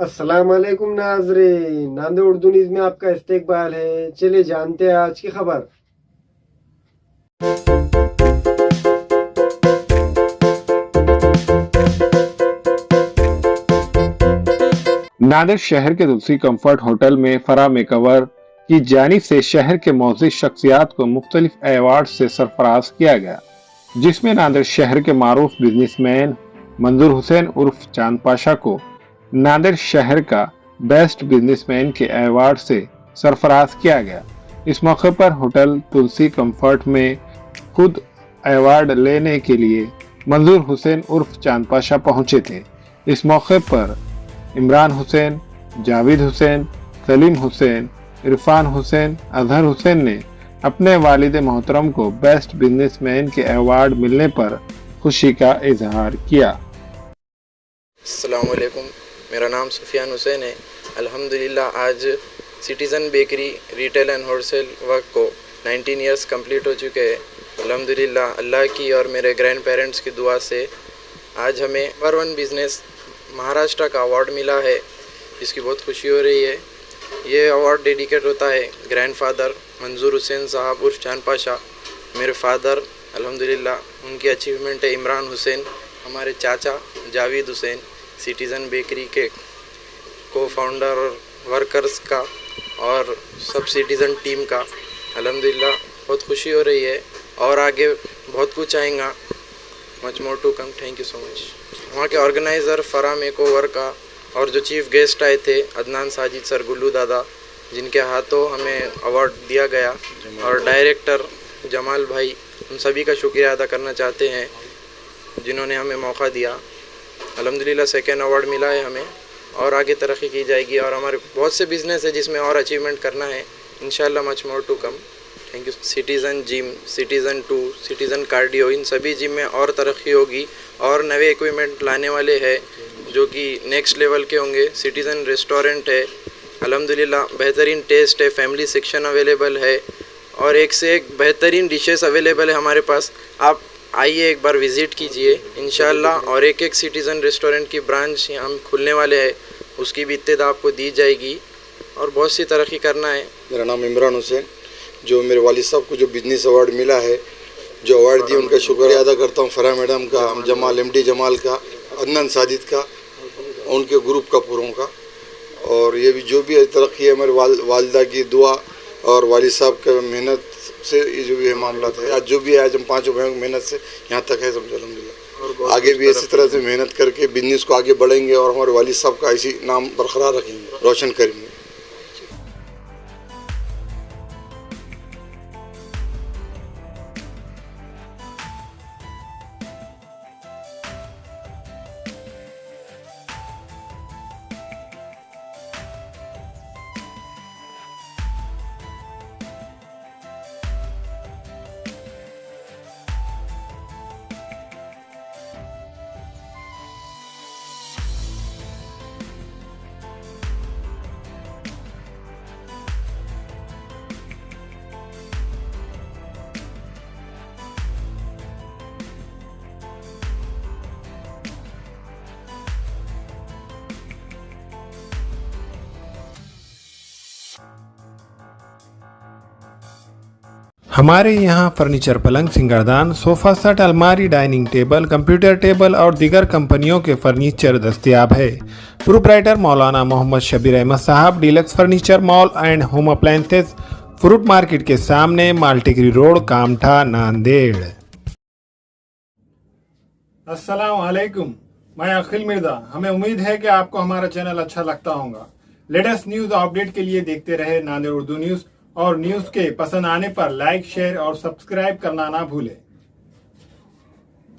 अस्सलाम वालेकुम नाज़रीन, नांदेड़ उर्दू न्यूज़ में आपका इस्तकबाल है। चलिए जानते हैं आज की खबर। नांदेड़ शहर के तुलसी कंफर्ट होटल में फराह मेकओवर की जानिब से शहर के मौजूद शख्सियात को मुख्तलिफ अवार्ड से सरफराज किया गया, जिसमें नांदेड़ शहर के मारूफ बिजनेसमैन मंजूर हुसैन उर्फ चांद पाशा को नांदेड़ शहर का बेस्ट बिजनेसमैन के अवार्ड से सरफराज किया गया। इस मौके पर होटल तुलसी कंफर्ट में खुद अवार्ड लेने के लिए मंजूर हुसैन उर्फ चांद पाशा पहुंचे थे। इस मौके पर इमरान हुसैन, जावेद हुसैन, सलीम हुसैन, इरफान हुसैन, अजहर हुसैन ने अपने वालिद मोहतरम को बेस्ट बिजनेसमैन के अवार्ड मिलने पर खुशी का इजहार किया। अस्सलाम वालेकुम, मेरा नाम सुफियान हुसैन है। अल्हम्दुलिल्लाह आज citizen bakery retail and wholesale work को 19 इयर्स कंप्लीट हो चुके हैं। अल्हम्दुलिल्लाह अल्लाह की और मेरे ग्रैंड पेरेंट्स की दुआ से आज हमें नंबर 1 बिज़नेस महाराष्ट्र का अवार्ड मिला है, जिसकी बहुत खुशी हो रही है। ये अवार्ड डेडिकेट होता है ग्रैंडफादर मंजूर हुसैन साहब उर्फ चांद पाशा, मेरे फादर अल्हम्दुलिल्लाह उनकी अचीवमेंट है। इमरान हुसैन हमारे चाचा, जावेद हुसैन सिटीज़न बेकरी के को फाउंडर और वर्कर्स का और सब सिटीज़न टीम का अल्हम्दुलिल्लाह बहुत खुशी हो रही है और आगे बहुत कुछ आएगा। Much more to come. Thank you so much. वहाँ के ऑर्गेनाइज़र फराह मेकओवर का और जो चीफ़ गेस्ट आए थे अदनान साजिद सर, गुल्लू दादा, जिनके हाथों हमें अवार्ड दिया गया, और डायरेक्टर जमाल भाई, उन सभी का शुक्रिया अदा करना चाहते हैं जिन्होंने हमें मौका दिया। अल्हम्दुलिल्लाह सेकेंड अवार्ड मिला है हमें और आगे तरक्की की जाएगी और हमारे बहुत से बिज़नेस है जिसमें और अचीवमेंट करना है इंशाल्लाह। Much more to come. Thank you. Citizen gym, citizen 2, citizen cardio, इन सभी जिम में और तरक्की होगी और नए इक्विपमेंट लाने वाले हैं जो कि नेक्स्ट लेवल के होंगे। सिटीज़न रेस्टोरेंट है, अल्हम्दुलिल्लाह बेहतरीन टेस्ट है, फैमिली सेक्शन अवेलेबल है और एक से एक बेहतरीन डिशेस अवेलेबल है हमारे पास। आप आइए, एक बार विज़िट कीजिए इंशाल्लाह। और एक सिटीज़न रेस्टोरेंट की ब्रांच हम खुलने वाले हैं, उसकी भी इत्तेदा आपको दी जाएगी और बहुत सी तरक्की करना है। मेरा नाम इमरान हुसैन, जो मेरे वालिद साहब को जो बिजनेस अवार्ड मिला है, जो अवार्ड दिए उनका शुक्रिया अदा करता हूँ। फराह मैडम का, जमाल एमडी जमाल का, अदनान साजिद का, उनके ग्रुप का पूरों का। और ये भी जो भी तरक्की है हमारे वालिदा की दुआ और वालिद साहब का मेहनत से ये जो भी है मामला है। आज जो भी है, आज हम पाँचों भाइयों की मेहनत से यहाँ तक है, समझो अल्हम्दुलिल्लाह। आगे भी इसी तरह से मेहनत करके बिजनेस को आगे बढ़ेंगे और हमारे वालिद साहब का इसी नाम बरकरार रखेंगे, रोशन करेंगे। हमारे यहाँ फर्नीचर, पलंग, सिंगारदान, सोफ़ा सेट, अलमारी, डाइनिंग टेबल, कंप्यूटर टेबल और दीगर कंपनियों के फर्नीचर दस्तयाब है। प्रोप्राइटर मौलाना मोहम्मद शबीर अहमद साहब, deluxe furniture mall and home appliances, fruit market के सामने, माल्टिकरी रोड, कामठा, नांदेड़। अस्सलाम वालेकुम, मैं अखिल मिर्जा। हमें उम्मीद है कि आपको हमारा चैनल अच्छा लगता होगा। लेटेस्ट न्यूज अपडेट के लिए देखते रहे नांदेड़ उर्दू न्यूज और न्यूज के पसंद आने पर लाइक, शेयर और सब्सक्राइब करना ना भूलें।